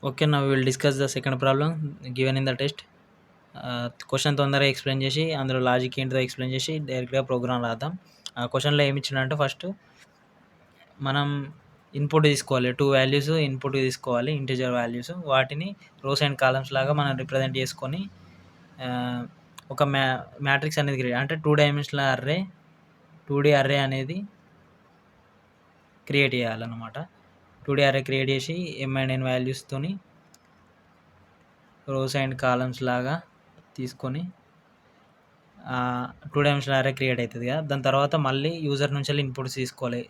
Okay, now we will discuss the second problem given in the test. Question తొందరగా explain చేసి అందులో logic ఏంటిదో explain చేసి డైరెక్ట్గా ప్రోగ్రామ్ రాద్దాం. క్వశ్చన్లో ఏమి ఇచ్చిండంటే ఫస్ట్ మనం ఇన్పుట్ తీసుకోవాలి, 2 వాల్యూస్ ఇన్పుట్ తీసుకోవాలి, ఇంటిజర్ వాల్యూస్. వాటిని రోస్ అండ్ కాలమ్స్ లాగా మనం రిప్రజెంట్ చేసుకొని ఒక మ్యాట్రిక్స్ అనేది క్రియేట్, అంటే 2 డైమెన్షనల్ అర్రే 2D అర్రే అనేది క్రియేట్ చేయాలన్నమాట. 2D అర్రే క్రియేట్ చేసి m and n వాల్యూస్తోని రోస్ అండ్ కాలమ్స్ లాగా తీసుకొని 2 డైమెన్షనల్ అర్రే క్రియేట్ అవుతుంది కదా. దాని తర్వాత మళ్ళీ యూజర్ నుంచి ఇన్పుట్స్ తీసుకోవాలి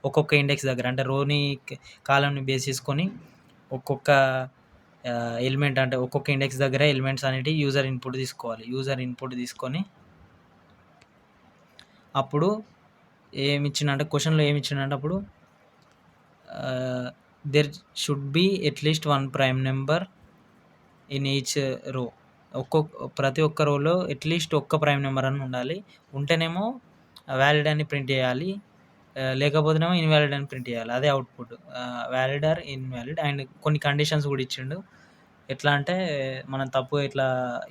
ఒక్కొక్క ఇండెక్స్ దగ్గర, అంటే రోని కాలంని బేస్ చేసుకొని ఒక్కొక్క ఎలిమెంట్, అంటే ఒక్కొక్క ఇండెక్స్ దగ్గర ఎలిమెంట్స్ అనేవి యూజర్ ఇన్పుట్ తీసుకోవాలి. యూజర్ ఇన్పుట్ తీసుకొని అప్పుడు ఏమిచ్చిందంటే క్వశ్చన్లో ఏమిచ్చిందంటే అప్పుడు there should be at least 1 prime number in each row. ప్రతి ఒక్క రోలో అట్లీస్ట్ ఒక్క ప్రైమ్ నెంబర్ అని ఉండాలి. ఉంటేనేమో వ్యాలిడ్ అని ప్రింట్ చేయాలి, లేకపోతేనేమో ఇన్వాలిడ్ అని ప్రింట్ చేయాలి. అదే output, valid or invalid. And కొన్ని కండిషన్స్ కూడా ఇచ్చిండు. ఎట్లా అంటే మనం తప్పు ఇట్లా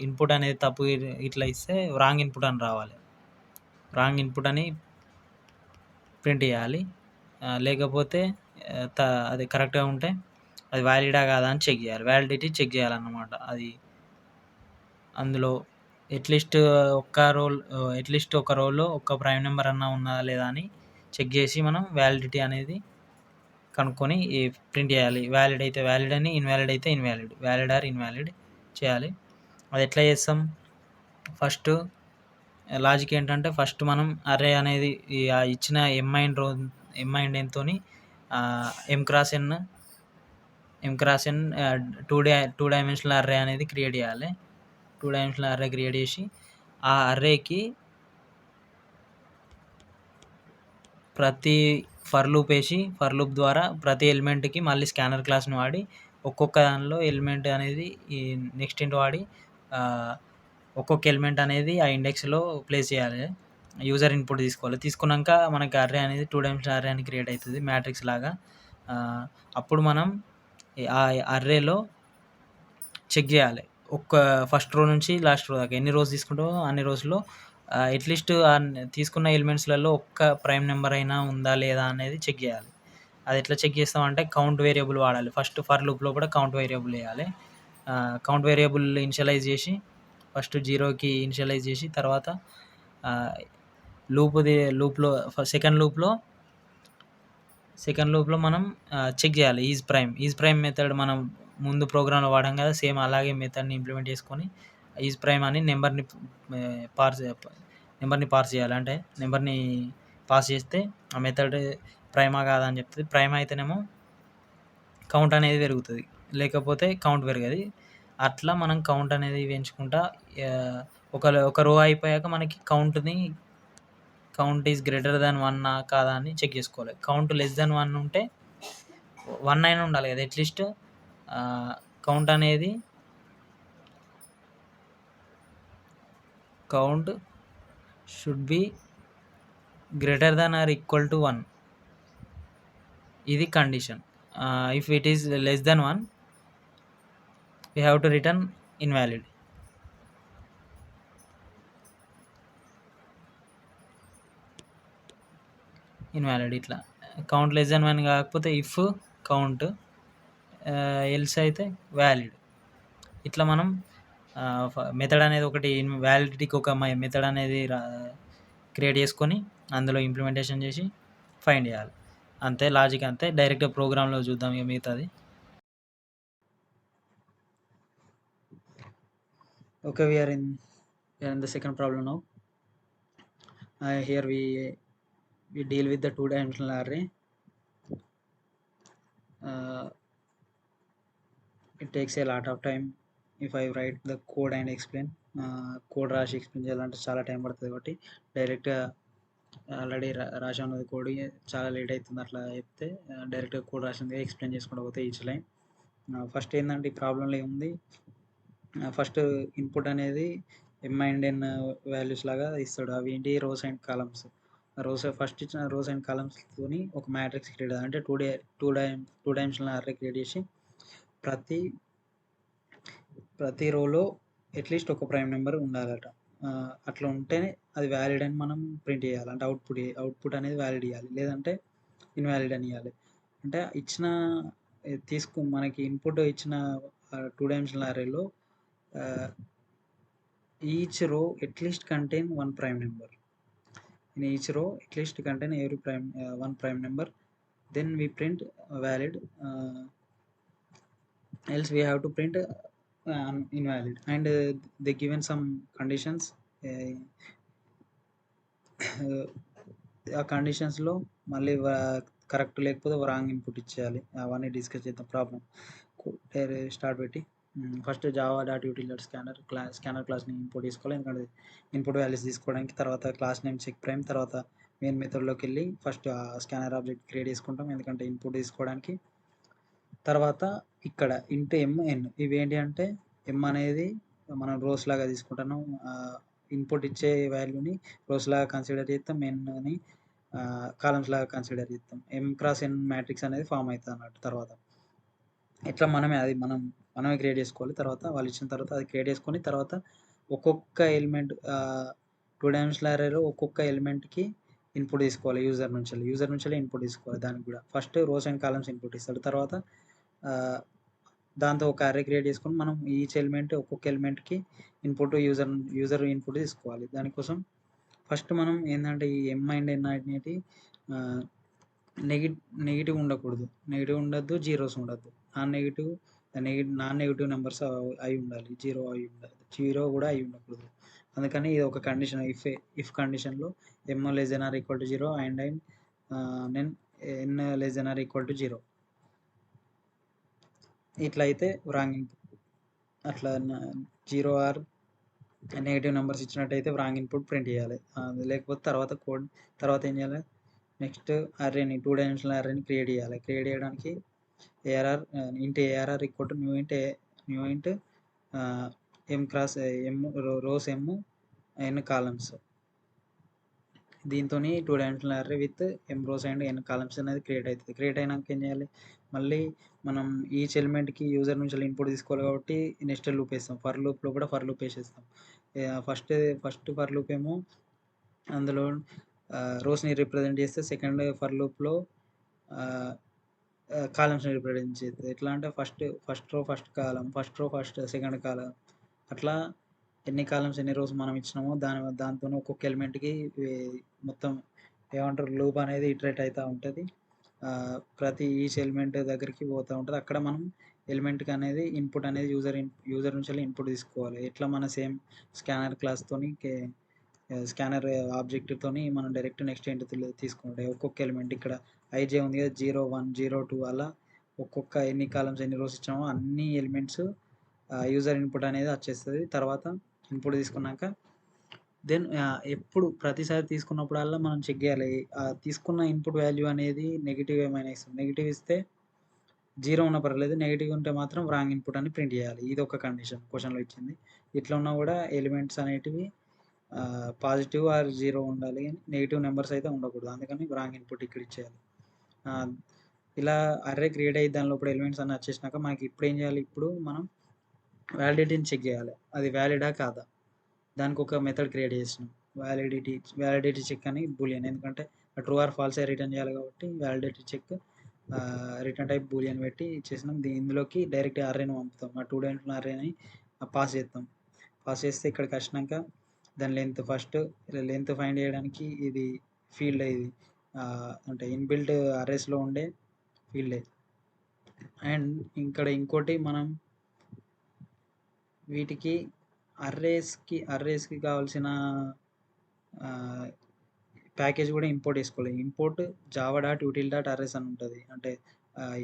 ఇన్పుట్ అనేది తప్పు ఇట్లా ఇస్తే రాంగ్ ఇన్పుట్ అని రావాలి, రాంగ్ ఇన్పుట్ అని ప్రింట్ చేయాలి. లేకపోతే అది కరెక్ట్గా ఉంటే అది వ్యాలిడా కాదా అని చెక్ చేయాలి, వ్యాలిడిటీ చెక్ చేయాలన్నమాట. అది అందులో అట్లీస్ట్ ఒక రోలో ఒక్క ప్రైమ్ నెంబర్ అన్నా ఉన్నదా లేదా అని చెక్ చేసి మనం వ్యాలిడిటీ అనేది కనుక్కొని ప్రింట్ చేయాలి. వ్యాలిడ్ అయితే వ్యాలిడ్ అని, ఇన్వాలిడ్ అయితే ఇన్వాలిడ్, వ్యాలిడ్ ఆర్ ఇన్వాలిడ్ చేయాలి. అది ఎట్లా చేస్తాం? ఫస్ట్ లాజిక్ ఏంటంటే ఫస్ట్ మనం అర్రే అనేది ఇచ్చిన m and n తోని m cross n 2 dimensional array అనేది క్రియేట్ చేయాలి. 2 డైమెన్షనల్ అర్రే క్రియేట్ చేసి ఆ అర్రేకి ప్రతి ఫర్ లూప్ వేసి, ఫర్ లూప్ ద్వారా ప్రతి ఎలిమెంట్కి మళ్ళీ స్కానర్ క్లాస్ని వాడి ఒక్కొక్క దానిలో ఎలిమెంట్ అనేది ఈ నెక్స్ట్ ఇంటూ వాడి ఒక్కొక్క ఎలిమెంట్ అనేది ఆ ఇండెక్స్లో ప్లేస్ చేయాలి. యూజర్ ఇన్పుట్ తీసుకోవాలి. తీసుకున్నాక మనకి అర్రే అనేది 2 డైమెన్షనల్ అర్రే అని క్రియేట్ అవుతుంది మ్యాట్రిక్స్ లాగా. అప్పుడు మనం ఆ అర్రేలో చెక్ చేయాలి ఫస్ట్ రో నుంచి లాస్ట్ రో దాకా ఎన్ని రోస్ తీసుకుంటామో అన్ని రోజుల్లో అట్లీస్ట్ తీసుకున్న ఎలిమెంట్స్లలో ఒక్క ప్రైమ్ నెంబర్ అయినా ఉందా లేదా అనేది చెక్ చేయాలి. అది ఎట్లా చెక్ చేస్తామంటే కౌంట్ వేరియబుల్ వాడాలి. ఫస్ట్ ఫర్ లూప్లో కూడా కౌంట్ వేరియబుల్ వేయాలి. కౌంట్ వేరియబుల్ ఇనిషియలైజ్ చేసి ఫస్ట్ 0కి ఇనిషియలైజ్ చేసి తర్వాత లూప్లో సెకండ్ లూప్లో మనం చెక్ చేయాలి ఈజ్ ప్రైమ్ మెథడ్ మనం ముందు ప్రోగ్రాంలో వాడాం కదా, సేమ్ అలాగే మెథడ్ని ఇంప్లిమెంట్ చేసుకొని ఈజ్ ప్రైమ్ అని నెంబర్ని పాస్ చేయాలి. అంటే నెంబర్ని పాస్ చేస్తే ఆ మెథడ్ ప్రైమా కాదా అని చెప్తుంది. ప్రైమ్ అయితేనేమో కౌంట్ అనేది పెరుగుతుంది, లేకపోతే కౌంట్ పెరగదు. అట్లా మనం కౌంట్ అనేది పెంచుకుంటా ఒక రో అయిపోయాక మనకి కౌంట్ ఈజ్ గ్రేటర్ దాన్ 1 కాదా అని చెక్ చేసుకోవాలి. కౌంట్ లెస్ దాన్ 1 ఉంటే 1 అయినా ఉండాలి కదా అట్లీస్ట్. కౌంట్ అనేది count should be greater than or equal to 1. ఇది condition. If it is less than 1 we have to return invalid. ఇట్లా కౌంట్ లెస్ దాన్ 1 కాకపోతే ఇఫ్ కౌంట్, ఎల్స్ అయితే వ్యాలిడ్. ఇట్లా మనం మెథడ్ అనేది ఒకటి వ్యాలిడిటీకి ఒక మెథడ్ అనేది క్రియేట్ చేసుకొని అందులో ఇంప్లిమెంటేషన్ చేసి ఫైండ్ చేయాలి. అంతే లాజిక్, అంతే. డైరెక్ట్గా ప్రోగ్రాంలో చూద్దాం ఇక మిగతాది. Okay, we are in the second problem now. Here we deal with the 2-dimensional array. It takes a lot of time if I write the code and explain. Code రాసి explain చేయాలంటే చాలా time పడుతుంది కాబట్టి డైరెక్ట్గా already రాసి ఉన్నది code చాలా late అవుతుంది. అట్లా చెప్తే డైరెక్ట్గా కోడ్ రాసింది ఎక్స్ప్లెయిన్ చేసుకుంటూ పోతే ఈచ్ లైన్. ఫస్ట్ ఏంటంటే ఈ ప్రాబ్లంలో ఏముంది, ఫస్ట్ ఇన్పుట్ అనేది m and n వాల్యూస్ లాగా ఇస్తాడు. అవి ఏంటి? Rose and columns. ఫస్ట్ ఇచ్చిన రోస్ అండ్ కాలమ్స్తోని ఒక మ్యాట్రిక్స్ క్రియేట్, అంటే 2 డైమెన్షనల్ అర్రే క్రియేట్ చేసి ప్రతి ప్రతి రోలో అట్లీస్ట్ ఒక ప్రైమ్ నెంబర్ ఉండాలట. అట్లా ఉంటేనే అది వ్యాలిడ్ అని మనం ప్రింట్ చేయాలి. అంటే అవుట్‌పుట్ అనేది వ్యాలిడ్ ఇయ్యాలి. లేదంటే ఇన్‌వాలిడ్ అని ఇయ్యాలి. అంటే ఇచ్చిన మనకి ఇన్‌పుట్ ఇచ్చిన 2 డైమెన్షనల్ అర్రేలో ఆహ్, each row at least contain 1 prime number. In each row at least contain every prime 1 prime number. Then we print valid, else we have to print invalid. And they given some conditions. uh, ఆ కండిషన్స్లో మళ్ళీ correct లేకపోతే wrong input ఇచ్చేయాలి. అవన్నీ discuss చేద్దాం problem start పెట్టి. First Java dot util dot scanner క్లాస్ని import తీసుకోవాలి. ఎందుకంటే ఇన్పుట్ వాల్యూస్ తీసుకోవడానికి. తర్వాత క్లాస్ నేమ్ చెక్ ప్రైమ్. తర్వాత మెయిన్ మెథడ్లోకి వెళ్ళి ఫస్ట్ స్కానర్ ఆబ్జెక్ట్ క్రియేట్ చేసుకుంటాం, ఎందుకంటే ఇన్పుట్ తీసుకోవడానికి. తర్వాత ఇక్కడ ఇంటూ ఎన్ ఇవి ఏంటి అంటే ఎం అనేది మనం రోస్ లాగా తీసుకుంటాను. ఇన్పుట్ ఇచ్చే వాల్యూని రోస్ లాగా కన్సిడర్ చేస్తాం, ఎన్ని కాలమ్స్ లాగా కన్సిడర్ చేస్తాం. ఎం క్రాస్ ఎన్ మ్యాట్రిక్స్ అనేది ఫామ్ అవుతుంది అన్నట్టు. తర్వాత ఇట్లా మనమే క్రియేట్ చేసుకోవాలి. తర్వాత వాళ్ళు ఇచ్చిన తర్వాత అది క్రియేట్ చేసుకొని తర్వాత ఒక్కొక్క ఎలిమెంట్ 2 డైమెన్షనల్ అర్రేలో ఒక్కొక్క ఎలిమెంట్కి ఇన్పుట్ తీసుకోవాలి. యూజర్ నుంచి ఇన్పుట్ తీసుకోవాలి. దానికి కూడా first rose and columns input ఇస్తాడు. తర్వాత దాంతో ఒక అర్రే క్రియేట్ చేసుకొని మనం ఈచ్ ఎలిమెంట్ ఒక్కొక్క ఎలిమెంట్కి ఇన్పుట్ యూజర్ ఇన్పుట్ తీసుకోవాలి. దానికోసం ఫస్ట్ మనం ఏంటంటే ఈ ఎం అండ్ ఎన్ అనేటి నెగిటివ్ ఉండకూడదు. నెగిటివ్ ఉండద్దు, జీరోస్ ఉండద్దు. నాన్ నెగిటివ్ నెంబర్స్ అయి ఉండాలి. జీరో కూడా అయి ఉండకూడదు. అందుకని ఇది ఒక కండిషన్. ఇఫ్ కండిషన్లో M less than or equal to 0 and then N less than or equal to 0. ఇట్లా అయితే రాంగ్ ఇన్పుట్. అట్లా 0 ఆర్ నెగిటివ్ నెంబర్స్ ఇచ్చినట్టయితే రాంగ్ ఇన్పుట్ ప్రింట్ చేయాలి. లేకపోతే తర్వాత ఏం చేయాలి, నెక్స్ట్ అర్రేని 2 డైమెన్షనల్ అర్రేని క్రియేట్ చేయాలి. క్రియేట్ చేయడానికి ARR equal to new int M cross M rows M N columns. దీంతో 2 dimensional array with M rows and N columns అనేది క్రియేట్ అవుతుంది. క్రియేట్ అయినాక ఏం చేయాలి, మళ్ళీ మనం ఈచ్ ఎలిమెంట్కి యూజర్ నుంచి ఇన్పుట్ తీసుకోవాలి కాబట్టి నెక్స్ట్ లూప్ వేస్తాం. ఫర్ లూప్లో కూడా ఫర్ లూప్ వేసేస్తాం. ఫస్ట్ ఫర్ లూప్ ఏమో అందులో రోస్ని రిప్రజెంట్ చేస్తే, సెకండ్ ఫర్ లూప్లో కాలమ్స్ని రిప్రజెంట్ చేస్తుంది. ఎట్లా అంటే first row first second column, అట్లా ఎన్ని కాలమ్స్ ఎన్ని రోస్ మనం ఇచ్చినామో దాంతో ఒక్కొక్క ఎలిమెంట్కి మొత్తం ఏమంటారు లూప్ అనేది ఇటరేట్ అవుతూ ఉంటుంది. ప్రతి ఈచ్ ఎలిమెంట్ దగ్గరికి పోతూ ఉంటుంది. అక్కడ మనం ఎలిమెంట్కి అనేది ఇన్పుట్ అనేది యూజర్ నుంచి ఇన్పుట్ తీసుకోవాలి. ఎట్లా మన సేమ్ స్కానర్ క్లాస్తోని స్కానర్ ఆబ్జెక్ట్తోని మనం డైరెక్ట్ నెక్స్ట్ ఏంటి తీసుకుంటే ఒక్కొక్క ఎలిమెంట్ ఇక్కడ ఐజే ఉంది కదా, 0 1 0 2 అలా ఒక్కొక్క ఎన్ని కాలమ్స్ ఎన్ని రోస్ ఇచ్చామో అన్ని ఎలిమెంట్స్ యూజర్ ఇన్పుట్ అనేది వచ్చేస్తుంది. తర్వాత ఇన్పుట్ తీసుకున్నాక దెన్ ఎప్పుడు ప్రతిసారి తీసుకున్నప్పుడల్లా మనం చెక్ చేయాలి తీసుకున్న ఇన్పుట్ వాల్యూ అనేది నెగిటివ్ ఏమైనా ఇస్తుంది. నెగిటివ్ ఇస్తే 0 ఉన్నా పర్లేదు, నెగిటివ్ ఉంటే మాత్రం రాంగ్ ఇన్పుట్ అని ప్రింట్ చేయాలి. ఇది ఒక కండిషన్ క్వశ్చన్లో ఇచ్చింది. ఇట్లా ఉన్నా కూడా ఎలిమెంట్స్ అనేటివి పాజిటివ్ ఆర్ 0 ఉండాలి, నెగిటివ్ నెంబర్స్ అయితే ఉండకూడదు. అందుకని రాంగ్ ఇన్పుట్ ఇక్కడ ఇచ్చేయాలి. ఇలా అర్రే క్రియేట్ అయ్యి దాని లోపల ఎలిమెంట్స్ అన్నీ వచ్చేసినాక మనకి ఇప్పుడు ఏం చేయాలి, ఇప్పుడు మనం వ్యాలిడిటీని చెక్ చేయాలి. అది వ్యాలిడా కాదా, దానికి ఒక మెథడ్ క్రియేట్ చేసినాం. వ్యాలిడిటీ చెక్ అని బూలియన్, ఎందుకంటే ట్రూ ఆర్ ఫాల్స్ రిటర్న్ చేయాలి కాబట్టి validity check return type Boolean పెట్టి ఇచ్చేసినాం. ఇందులోకి డైరెక్ట్ అర్రేని పంపుతాం. ఆ 2 డైమెన్షనల్ అర్రేని పాస్ చేస్తాం. పాస్ చేస్తే ఇక్కడికి వచ్చినాక దాని లెంత్ ఫైండ్ చేయడానికి ఇది ఫీల్డ్, ఇది అంటే ఇన్బిల్ట్ అర్రేస్లో ఉండే ఫీల్డ్. అండ్ ఇక్కడ ఇంకోటి మనం వీటికి అర్రేస్కి కావాల్సిన ప్యాకేజ్ కూడా ఇంపోర్ట్ చేసుకోవాలి. Import Java dot util dot arrays అని ఉంటుంది. అంటే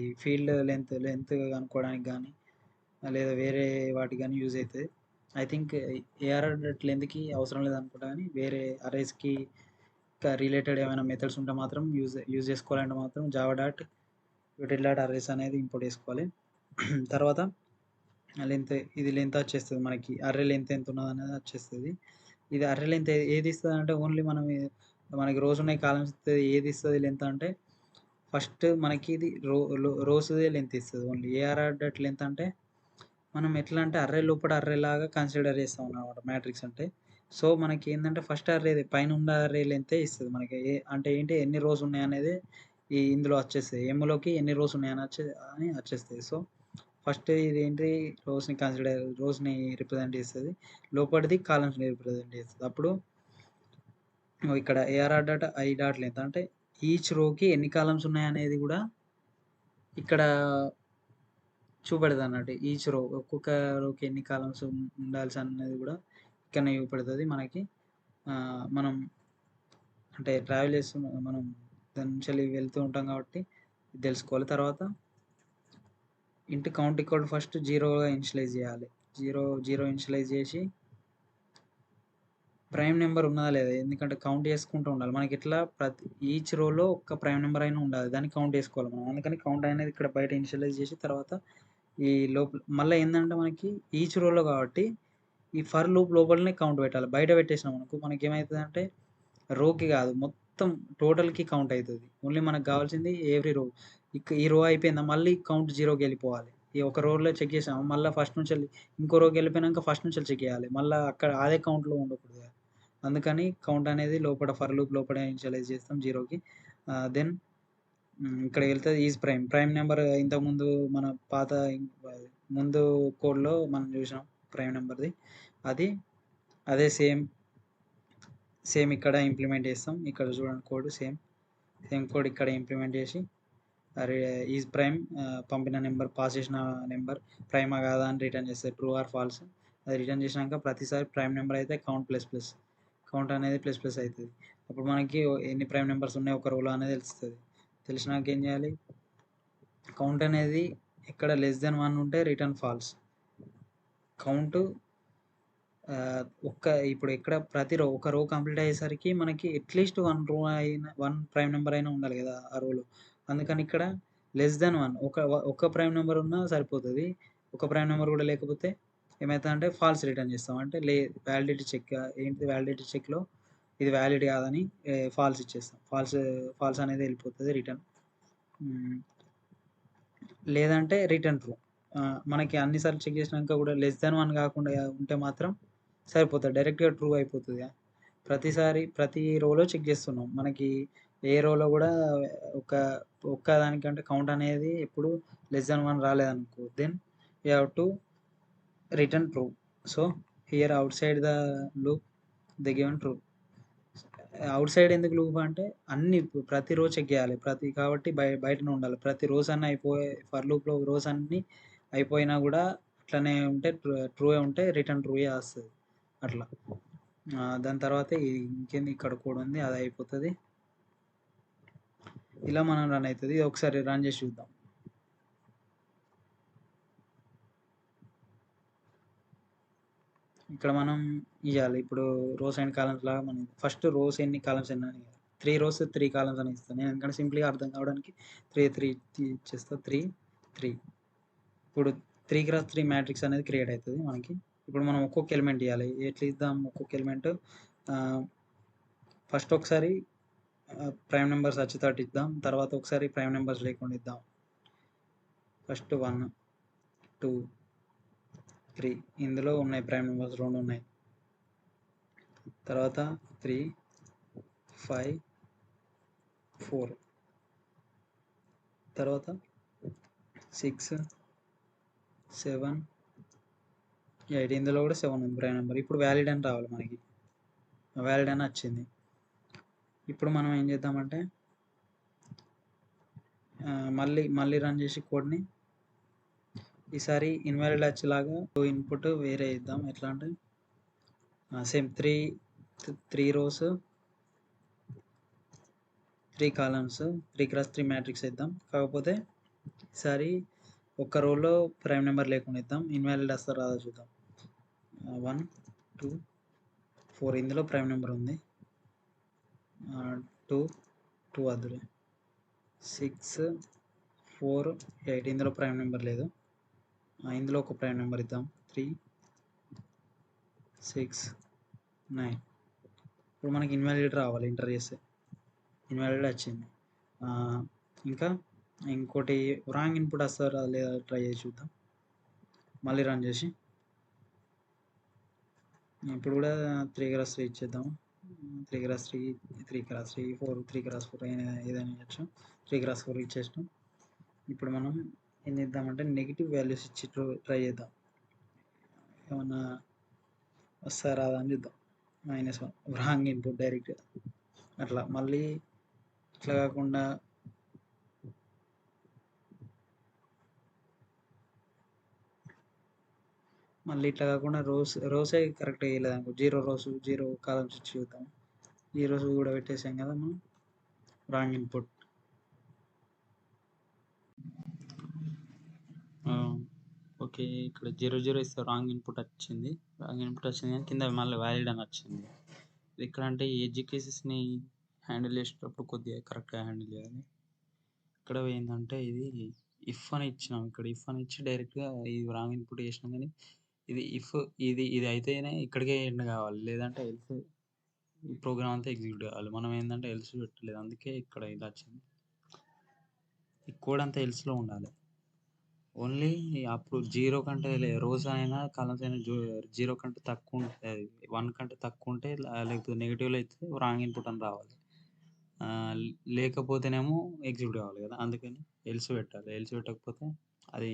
ఈ ఫీల్డ్ లెంత్ కనుక్కోవడానికి కానీ లేదా వేరే వాటికి కానీ యూజ్ అవుతుంది. ఐ థింక్ ఏఆర్ఆర్ డాట్ లెంత్కి అవసరం లేదనుకుంటా, కానీ వేరే అర్రేస్కి రిలేటెడ్ ఏమైనా మెథడ్స్ ఉంటే మాత్రం యూజ్ చేసుకోవాలంటే మాత్రం Java dot util dot arrays అనేది ఇంపోర్ట్ చేసుకోవాలి. తర్వాత లెంత్ వచ్చేస్తుంది మనకి. అర్రే లెంత్ ఎంత ఉన్నది అనేది వచ్చేస్తుంది. ఇది అర్రే లెంత్ ఏది ఇస్తుంది అంటే ఓన్లీ మనకి రోజు ఉన్నాయి కాలమ్స్ ఇస్తుంది. ఏది ఇస్తుంది లెంత్ అంటే ఫస్ట్ మనకి ఇది రోస్‌దే లెంత్ ఇస్తది ఓన్లీ. ఏఆర్ఆర్ డాట్ లెంత్ అంటే మనం ఎట్లా అంటే అర్రే లోపల అర్రేలాగా కన్సిడర్ చేస్తాం అన్నమాట మ్యాట్రిక్స్ అంటే. సో, మనకేందంటే ఫస్ట్ అర్రేది పైనున్న అర్రే లెంతే ఇస్తది మనకి. అంటే ఏంటి ఎన్ని రోస్ ఉన్నాయనేది ఇందులో వచ్చేస్తది. ఎమ్‌లోకి ఎన్ని రోస్ ఉన్నాయని అని వచ్చేస్తది. సో, ఫస్ట్ ఇదేంటి రోస్‌ని రిప్రజెంట్ చేస్తది. లోపటిది కాలమ్స్‌ని రిప్రజెంట్ చేస్తది. అప్పుడు ఇక్కడ ARR dot I dot length అంటే ఈచ్ రోకి ఎన్ని కాలమ్స్ ఉన్నాయనేది గూడా ఇక్కడ చూపెడతదన్నట్టు. ఈచ్ రో ఒక్కొక్క రోకి ఎన్ని కాలమ్స్ ఉండాల్సన్నది గూడా ఇక్కడనే చూపెడతది మనకి. మనం అంటే ట్రావెల్ మనం దాని నుంచెల్లి వెళ్తూ ఉంటాం కాబట్టి ఇది తెలుసుకోవాలి. తర్వాత కౌంట్ ఈక్వల్ ఫస్ట్ 0గా ఇనిషియలైజ్ చేయాలి. 0 ఇనిషియలైజ్ చేసి ప్రైమ్ నెంబర్ ఉన్నదా లేదా? ఎందుకంటే కౌంట్ చేసుకుంటూ ఉండాలి. మనకిట్లా ఈచ్ రోలో ఒక్క ప్రైమ్ నెంబర్ అయినా ఉండాలి. దాన్ని కౌంట్ చేసుకోవాలి మనం. అందుకని కౌంట్ అనేది ఇక్కడ బయట ఇనిషియలైజ్ చేసి తర్వాత ఈ లోపల మళ్ళా ఏందంటే మనకి ఈచ్ రోలో కాబట్టి ఈ ఫర్ లూప్ లోపలనే కౌంట్ పెట్టాలి. బయట పెట్టేసినామనుకో మనకేమైతదంటే రోకి కాదు మొత్తం టోటల్‌కి కౌంట్ అయితది. ఓన్లీ మనకు కావాల్సింది ఎవ్రీ రో. ఈ రో అయిపోయిందా మళ్ళీ కౌంట్ 0కి వెళ్ళిపోవాలి. ఈ ఒక రోలో చెక్ చేసామా మళ్ళా ఫస్ట్ నుంచెల్లి ఇంకో రోకి వెళ్ళిపోయినాక ఫస్ట్ నుంచెల్లి చెక్ చేయాలి. మళ్ళా అక్కడ అదే కౌంట్‌లో ఉండకూడదు కదా! అందుకని కౌంట్ అనేది లోపల ఫర్ లూప్ లోపల ఇనిషియలైజ్ చేస్తాం 0కి. దెన్ ఇక్కడికి వెళ్తే ఈజ్ ప్రైమ్. ప్రైమ్ నెంబర్ ఇంతకుముందు మన పాత ముందు కోడ్‌లో మనం చూసాం ప్రైమ్ నెంబర్‌ది. అది అదే సేమ్ ఇక్కడ ఇంప్లిమెంట్ చేస్తాం. ఇక్కడ చూడండి కోడ్ సేమ్ కోడ్ ఇక్కడ ఇంప్లిమెంట్ చేసి ఈజ్ ప్రైమ్ పంపిన నెంబర్ పాస్ చేసిన నెంబర్ ప్రైమా కాదా అని రిటర్న్ చేస్తుంది. True or false. అది రిటర్న్ చేసినాక ప్రతిసారి ప్రైమ్ నెంబర్ అయితే కౌంట్ అనేది ప్లస్ ప్లస్ అవుతుంది. అప్పుడు మనకి ఎన్ని ప్రైమ్ నెంబర్స్ ఉన్నాయి ఒక రోలో అనేది తెలుస్తుంది. తెలిసినాక ఏం చేయాలి? కౌంట్ అనేది ఎక్కడ లెస్ దెన్ 1 ఉంటే రిటర్న్ ఫాల్స్. కౌంట్ ఇప్పుడు ఇక్కడ ఒక రో కంప్లీట్ అయ్యేసరికి మనకి అట్లీస్ట్ 1 ప్రైమ్ నెంబర్ అయినా ఉండాలి కదా ఆ రోలో. అందుకని ఇక్కడ లెస్ దెన్ 1 ఒక ప్రైమ్ నెంబర్ ఉన్నా సరిపోతది. ఒక ప్రైమ్ నెంబర్ కూడా లేకపోతే ఏమైతదంటే ఫాల్స్ రిటర్న్ చేస్తాం. అంటే వాలిడిటీ చెక్ ఏంటిది వాలిడిటీ చెక్‌లో ఇది వాలిడ్ కాదని ఫాల్స్ ఇచ్చేస్తాం. ఫాల్స్ అనేది వెళ్ళిపోతది రిటర్న్. లేదంటే రిటర్న్ ట్రూ. మనకి అన్ని సార్లు చెక్ చేసినాక కూడా లెస్ దెన్ 1 కాకుండా ఉంటే మాత్రం సరిపోతది. డైరెక్ట్‌గా ట్రూ అయిపోతది. ప్రతిసారి ప్రతి రోలో చెక్ చేస్తున్నాం. మనకి ఏ రోలో కూడా ఒక ఒక్క దానికంటే కౌంట్ అనేది ఎప్పుడు లెస్ దెన్ 1 రాలేదనుకో then you have to return true. So, here outside the loop they given true. Outside ఎందుకు లూప్ అంటే ప్రతి రో చెక్ చేయాలి. కాబట్టి బయటనే ఉండాలి. ప్రతి రోస్ అన్నీ ఫర్ లూప్‌లో రోస్ అన్నీ అయిపోయినా కూడా అట్లనే ఉంటే ట్రూయే ఉంటే రిటర్న్ ట్రూయే వస్తది. అట్లా. దాని తర్వాత ఇంకేంది ఇక్కడ కోడ్ ఉంది అది అయిపోతది. ఇలా మనం రన్ అయితది. ఒకసారి రన్ చేసి చూద్దాం. ఇక్కడ మనం ఇయ్యాలి. ఇప్పుడు రోస్ అండ్ కాలమ్స్ లాగా మనం ఫస్ట్ రోస్ ఎన్ని కాలమ్స్ ఎన్ని అని 3 రోస్ 3 కాలమ్స్ అని ఇస్తాను. నేను ఎందుకంటే సింపుల్‌గా అర్థం కావడానికి 3 ఇచ్చేస్తా. 3 ఇప్పుడు 3x3 మ్యాట్రిక్స్ అనేది క్రియేట్ అయితది మనకి. ఇప్పుడు మనం ఒక్కొక్క ఎలిమెంట్ ఇయ్యాలి. ఎట్లా ఇద్దాం ఒక్కొక్క ఎలిమెంట్ ఫస్ట్ ఒకసారి ప్రైమ్ నెంబర్స్ వచ్చేటట్టు ఇద్దాం. తర్వాత ఒకసారి ప్రైమ్ నెంబర్స్ లేకుండా ఇద్దాం. ఫస్ట్ 1, 2, 3 ఇందులో ఉన్నాయి ప్రైమ్ నెంబర్స్ 2 ఉన్నాయి. తర్వాత 3, 5, 4 తర్వాత 6, 7, 8 ఇందులో కూడా 7 ఉంది ప్రైమ్ నెంబర్. ఇప్పుడు వ్యాలిడ్ అని రావాలి మనకి. వ్యాలిడ్ అని వచ్చింది. ఇప్పుడు మనం ఏం చేద్దామంటే మళ్ళీ రన్ చేసి కోడ్‌ని ఈసారి ఇన్వాలిడ్ వచ్చేలాగా ఇన్పుట్ వేరే ఇద్దాం. ఎట్లా అంటే same 3 rose 3 columns 3x3 matrix ఇద్దాం. కాకపోతే ఈసారి ఒక్క రోలో ప్రైమ్ నెంబర్ లేకుండా ఇద్దాం. ఇన్వాలిడ్ వస్తుందా రాదో చూద్దాం. 1, 2, 4 ఇందులో ప్రైమ్ నెంబర్ ఉంది. 2 వద్దులే. 6, 4, 8 ఇందులో ప్రైమ్ నెంబర్ లేదు. ఇందులో ఒక ప్రైమ్ నెంబర్ ఇద్దాం. 3, 6, 9 ఇప్పుడు మనకి ఇన్వాలిడ్ రావాలి ఎంటర్ చేస్తే. ఇన్వాలిడ్ వచ్చింది. ఇంకా ఇంకోటి రాంగ్ ఇన్పుట్ వస్తారా లేదా ట్రై చేసి చూద్దాం. మళ్ళీ రన్ చేసి ఇప్పుడు కూడా 3 క్రాస్ 3 ఇచ్చేద్దాం. 3 క్రాస్ 3, 3 క్రాస్ 3, 4, 3 క్రాస్ 4 ఏదైనా ఇవ్వచ్చు. 3 క్రాస్ 4 ఇచ్చేసినాం. ఇప్పుడు మనం ఏం చేద్దామంటే నెగిటివ్ వాల్యూస్ ఇచ్చి ట్రై చేద్దాం. ఏమన్నా వస్తా రాదా అని చూద్దాం. -1 రాంగ్ ఇన్పుట్ డైరెక్ట్గా అట్లా. మళ్ళీ ఇట్లా కాకుండా రోసే కరెక్ట్గా వేయలేదు అనుకో, 0 రోస్ 0 కాలమ్స్ ఇచ్చి చూద్దాం. 0 కూడా పెట్టేసాం కదా మనం. Wrong input. ఓకే, ఇక్కడ 0 ఇస్తే రాంగ్ ఇన్పుట్ వచ్చింది. కానీ కింద మళ్ళీ వ్యాలిడ్ అని వచ్చింది. ఇక్కడ అంటే ఎడ్జ్ కేసెస్ని హ్యాండిల్ చేసేటప్పుడు కొద్దిగా కరెక్ట్గా హ్యాండిల్ చేయాలి. ఇక్కడ ఏంటంటే ఇది ఇఫ్ అని ఇచ్చినాం. ఇక్కడ ఇఫ్ అని ఇచ్చి డైరెక్ట్గా ఇది రాంగ్ ఇన్పుట్ చేసినాం. కానీ ఇది అయితేనే ఇక్కడికే ఎండ్ కావాలి, లేదంటే ఎల్స్ ఈ ప్రోగ్రామ్ అంతా ఎగ్జిక్యూట్ కావాలి. మనం ఏంటంటే ఎల్స్ పెట్టలేదు, అందుకే ఇక్కడ ఇలా వచ్చింది. ఈ కోడ్ అంతా ఎల్స్లో ఉండాలి. ఓన్లీ అప్పుడు 0 కంటే రోస్ అయినా కాలమ్స్ అయినా 0 కంటే తక్కువ ఉంటే, 1 కంటే తక్కువ ఉంటే, లేకపోతే నెగిటివ్లో అయితే రాంగ్ ఇన్పుట్ అని రావాలి. లేకపోతేనేమో ఎగ్జిక్యూట్ కావాలి కదా, అందుకని ఎల్స్ పెట్టాలి. ఎల్స్ పెట్టకపోతే అది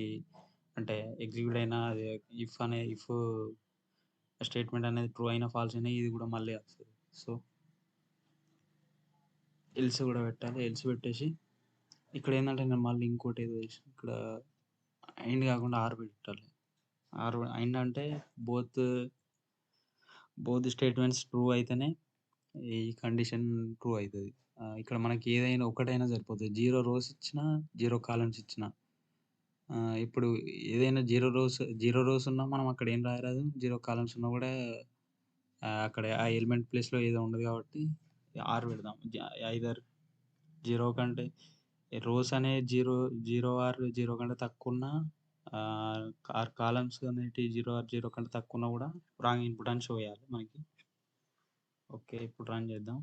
అంటే ఎగ్జిక్యూట్ అయినా అది ఇఫ్ స్టేట్మెంట్ అనేది ట్రూ అయినా ఫాల్స్ అయినా ఇది కూడా మళ్ళీ వస్తుంది. సో ఎల్స్ కూడా పెట్టాలి. ఎల్స్ పెట్టేసి ఇక్కడ ఏంటంటే నేను మళ్ళీ ఇంకోటి ఏదో చేసిన, ఇక్కడ అండ్ కాకుండా ఆర్ పెట్టాలి. ఆర్ అండ్ అంటే బోత్ స్టేట్మెంట్స్ ట్రూ అయితేనే ఈ కండిషన్ ట్రూ అవుతుంది. ఇక్కడ మనకి ఏదైనా ఒకటైనా సరిపోతుంది. 0 రోస్ ఇచ్చినా 0 కాలమ్స్ ఇచ్చినా. ఇప్పుడు ఏదైనా 0 రోస్ ఉన్నా మనం అక్కడ ఏం రాయరాదు. 0 కాలమ్స్ ఉన్నా కూడా అక్కడ ఆ ఎలిమెంట్ ప్లేస్లో ఏదో ఉండదు కాబట్టి ఆర్ పెడదాం. ఐదర్ 0 కంటే రోస్ అనే 0 ఆర్ 0 కంటే తక్కువ ఉన్నా, కాలమ్స్ అనేటి 0 ఆర్ 0 కంటే తక్కువ ఉన్నా కూడా రాంగ్ ఇన్పుట్ అని షో చేయాలి మనకి. ఓకే, ఇప్పుడు రన్ చేద్దాం.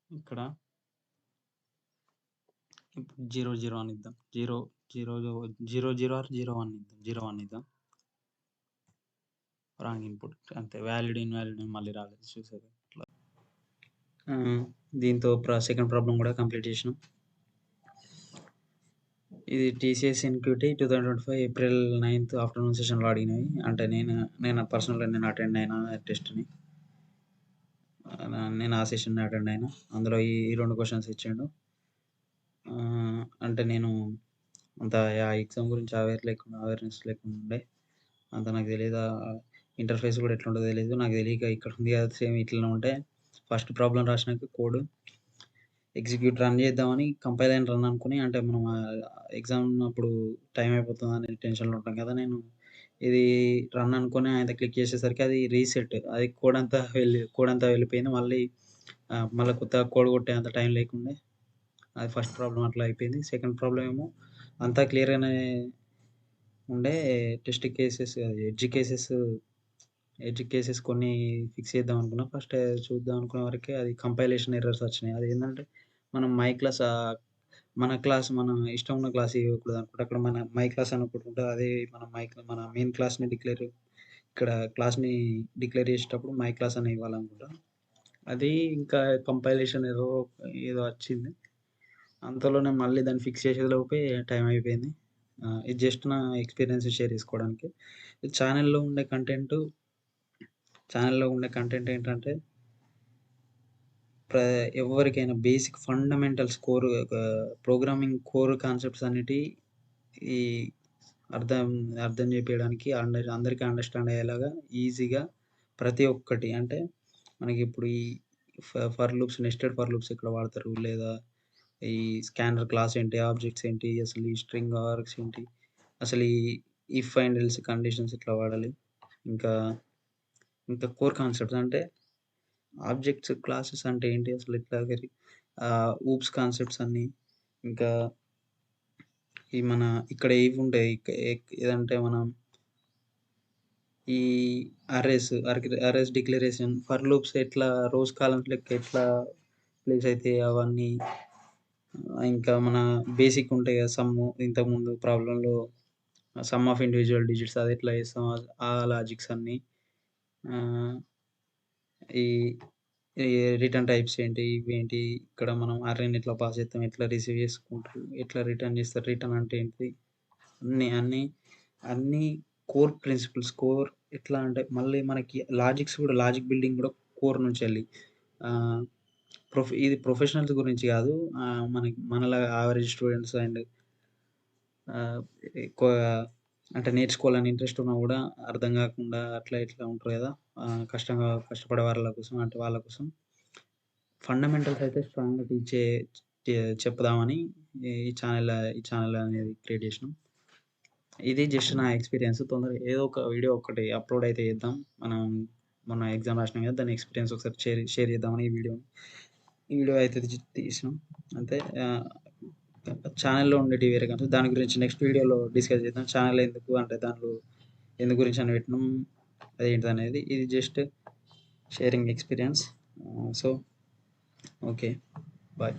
ఇక్కడ ఇప్పుడు 0 అని ఇద్దాం. 0 ఆర్ 0 1 ఇద్దాం. రాంగ్ ఇన్పుట్ అంతే. వ్యాలిడ్ ఇన్వాలిడ్ మళ్ళీ రాలేదు, చూసారు ఇట్లా. దీంతో సెకండ్ ప్రాబ్లం కూడా కంప్లీట్ చేసినాం. ఇది TCS NQT 2025 April 9th afternoon సెషన్లో అడిగినవి. అంటే నేను పర్సనల్గా నేను అటెండ్ అయినా టెస్ట్ని. నేను ఆ సెషన్ అటెండ్ అయినా. అందులో ఈ 2 క్వశ్చన్స్ ఇచ్చాడు. అంటే నేను అంత ఆ ఎగ్జామ్ గురించి అవేర్నెస్ లేకుండా ఉండే, అంత నాకు తెలియదు. ఇంటర్ఫేస్ కూడా ఎట్లా ఉంటుందో తెలియదు నాకు. తెలియక ఇక్కడ ఉంది కదా సేమ్ ఇట్లనే ఉంటే ఫస్ట్ ప్రాబ్లం రాసినాక కోడ్ ఎగ్జిక్యూట్ రన్ చేద్దామని కంపైల్ అయిన రన్ అనుకుని, అంటే మనం ఎగ్జామ్ అప్పుడు టైం అయిపోతుందని టెన్షన్లో ఉంటాం కదా. నేను ఇది రన్ అనుకుని ఆయన క్లిక్ చేసేసరికి అది రీసెట్, అది కోడ్ అంతా వెళ్ళిపోయింది. మళ్ళీ కొత్తగా కోడ్ కొట్టే అంత టైం లేకుండే. అది ఫస్ట్ ప్రాబ్లం అట్లా అయిపోయింది. సెకండ్ ప్రాబ్లం ఏమో అంతా క్లియర్గానే ఉండే. టెస్ట్ కేసెస్ ఎడ్జ్ కేసెస్ కొన్ని ఫిక్స్ చేద్దాం అనుకున్నా. ఫస్ట్ చూద్దాం అనుకునే వరకే అది కంపైలేషన్ ఎర్రర్స్ వచ్చినాయి. అది ఏంటంటే మనం మన ఇష్టం ఉన్న క్లాస్ ఇవ్వకూడదు అనుకుంటే, అక్కడ మన మై క్లాస్ అని ఒకటి ఉంటుంది. అదే మన మెయిన్ క్లాస్ని ఇక్కడ క్లాస్ని డిక్లేర్ చేసేటప్పుడు మై క్లాస్ అని ఇవ్వాలనుకుంటా. అది ఇంకా కంపైలేషన్ ఏదో వచ్చింది. అంతలోనే మళ్ళీ దాన్ని ఫిక్స్ చేసేలోపే టైం అయిపోయింది. ఇది జస్ట్ నా ఎక్స్పీరియన్స్ షేర్ చేసుకోవడానికి. ఛానల్లో ఉండే కంటెంట్ ఏంటంటే ఎవరికైనా basic fundamentals programming core concepts అనేటివి ఈ అర్థం చేపించడానికి అందరికీ అండర్స్టాండ్ అయ్యేలాగా ఈజీగా ప్రతి ఒక్కటి, అంటే మనకి ఇప్పుడు ఈ నెస్టెడ్ ఫర్ లూప్స్ ఎక్కడ వాడతారు, లేదా ఈ స్కానర్ క్లాస్ ఏంటి, ఆబ్జెక్ట్స్ ఏంటి, అసలు ఈ స్ట్రింగ్ ఆర్గ్స్ ఏంటి, అసలు ఈ ఇఫ్ అండ్ ఎల్స్ కండిషన్స్ ఎట్లా వాడాలి, ఇంకా కోర్ కాన్సెప్ట్స్ అంటే ఆబ్జెక్ట్స్ క్లాసెస్ అంటే ఏంటి, అసలు ఎట్లా ఊప్స్ కాన్సెప్ట్స్ అన్నీ, ఇంకా ఈ మన ఇక్కడ ఏవి ఉంటాయి ఏదంటే మనం ఈ అర్రేస్ డిక్లరేషన్, ఫర్ లూప్స్ ఎట్లా రోస్ కాలమ్స్ లెక్క ఎట్లా ప్లేస్ అయితాయి అవన్నీ. ఇంకా మన బేసిక్ ఉంటాయి కదా! ఇంతకుముందు ప్రాబ్లమ్‌లో సమ్ ఆఫ్ ఇండివిడ్యువల్ డిజిట్స్ అది ఎట్లా చేస్తాం ఆ లాజిక్స్ అన్నీ. ఆహ్, ఈ ఈ రిటర్న్ టైప్స్ ఏంటి? ఇవేంటి? ఇక్కడ మనం అర్రేని ఎట్లా పాస్ చేస్తాం? ఎట్లా రిసీవ్ చేసుకుంటారు? ఎట్లా రిటర్న్ చేస్తారు? రిటర్న్ అంటే ఏంటిది? అన్నీ, అన్నీ, అన్నీ కోర్ ప్రిన్సిపల్స్. ఎట్లా అంటే మళ్ళీ మనకి లాజిక్ బిల్డింగ్ గూడా కోర్ నుంచెళ్ళి ఆహ్, ఇది ప్రొఫెషనల్స్ గురించి గాదు. మనలాగా యావరేజ్ స్టూడెంట్స్ అండ్ ఆహ్, ఎక్కువగా అంటే నేర్చుకోవాలని ఇంట్రెస్ట్ ఉన్నా గూడా అర్థం గాకుండా అట్లా ఇట్లా ఉంటారు గదా! కష్టపడే వాళ్ళ కోసం అంటే వాళ్ళ కోసం ఫండమెంటల్స్ అయితే స్ట్రాంగ్‌గా చెప్దామని ఈ ఛానెల్ అనేది క్రియేట్ జేసినాం. ఇది జస్ట్ నా ఎక్స్‌పీరియన్స్. తొందరగా ఏదో ఒక వీడియో ఒకటి అప్‌లోడ్ అయితే చేద్దాం. మనం మొన్న ఎగ్జామ్ రాసినాం కదా! దాని ఎక్స్‌పీరియన్స్ ఒకసారి షేర్ చేద్దామని ఈ వీడియో అయితే తీసినాం. అంతే. ఛానెల్‌లో ఉండేటివి వేరే కానీ దాని గురించి నెక్స్ట్ వీడియోలో డిస్కస్ చేద్దాం. ఛానెల్ ఎందుకు అంటే దాంట్లో ఎందు గురించి అని పెట్టినాం. అదేంటిదనేది. ఇది just sharing experience. So, okay. Bye.